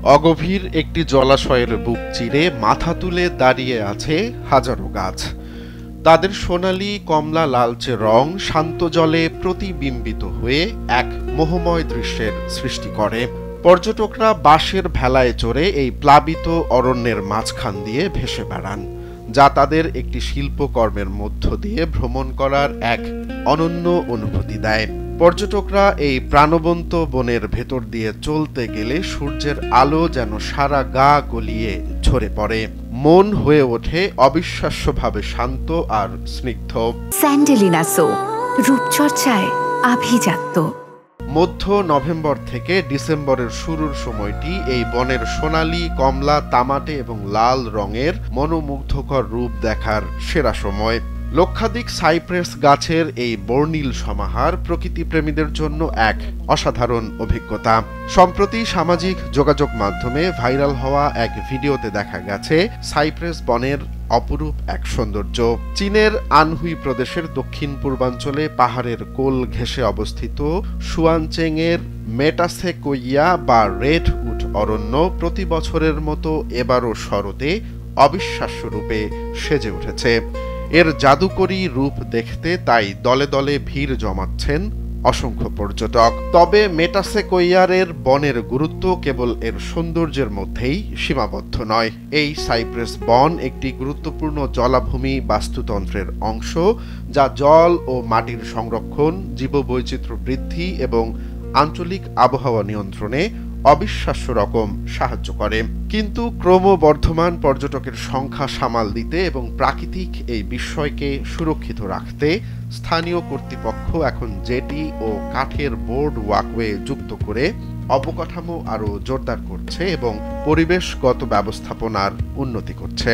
অগভীর একটি জলাশয়ের বুক চিরে মাথা তুলে দাঁড়িয়ে আছে হাজারো গাছ। তাদের সোনালি কমলা লালচে রং শান্ত জলে প্রতিবিম্বিত হয়ে এক মোহময় দৃশ্যের সৃষ্টি করে। পর্যটকরা বাঁশের ভেলায় চড়ে এই প্লাবিত অরণ্যের মাঝখান দিয়ে ভেসে বেড়ান, যা তাদের একটি শিল্পকর্মের মধ্য দিয়ে ভ্রমণ করার এক অনন্য অনুভূতি দেয়। পর্যটকরা এই প্রাণবন্ত বনের ভেতর দিয়ে চলতে গেলে সূর্যের আলো যেন সারা গা গলিয়ে ঝরে পড়ে। মন হয়ে ওঠে অবিশ্বাস্যভাবে শান্ত আর স্নিগ্ধ। স্যান্ডেলিনা সো, রূপচর্চায় আভিজাত্য। মধ্য নভেম্বর থেকে ডিসেম্বরের শুরুর সময়টি এই বনের সোনালী, কমলা, তামাটে এবং লাল রঙের মনোমুগ্ধকর রূপ দেখার সেরা সময়। লক্ষাধিক সাইপ্রেস গাছের এই বর্ণিল সমাহার প্রকৃতিপ্রেমীদের জন্য এক অসাধারণ অভিজ্ঞতা। সম্প্রতি সামাজিক যোগাযোগ মাধ্যমে ভাইরাল হওয়া এক ভিডিওতে দেখা গেছে সাইপ্রেস বনের অপরূপ এক সৌন্দর্য। চীনের আনহুই প্রদেশের দক্ষিণ পূর্বাঞ্চলে পাহাড়ের কোল ঘেঁষে অবস্থিত শুয়ানচেং এর মেটাসেকোইয়া বা রেড উড অরণ্য প্রতি বছরের মতো এবারও শরতে অবিশ্বাস্য রূপে সেজে উঠেছে। এর জাদুকরী রূপ দেখতে তাই দলে দলে ভিড় জমাচ্ছেন অসংখ্য পর্যটক। তবে মেটাসেকোইয়ারের বনের গুরুত্ব কেবল এর সৌন্দর্যের মধ্যেই সীমাবদ্ধ নয়। এই সাইপ্রেস বন একটি গুরুত্বপূর্ণ জলাভূমি বাস্তুতন্ত্রের অংশ, যা জল ও মাটির সংরক্ষণ, জীববৈচিত্র্য বৃদ্ধি এবং আঞ্চলিক আবহাওয়া নিয়ন্ত্রণে অবিশ্বাস্য রকম সাহায্য করে। কিন্তু ক্রমবর্ধমান পর্যটকের সংখ্যা সামাল দিতে এবং প্রাকৃতিক এই বিস্ময়কে সুরক্ষিত রাখতে স্থানীয় কর্তৃপক্ষ এখন জেটি ও কাঠের বোর্ড ওয়াকওয়ে যুক্ত করে অবকাঠামো আরও জোরদার করছে এবং পরিবেশগত ব্যবস্থাপনার উন্নতি করছে।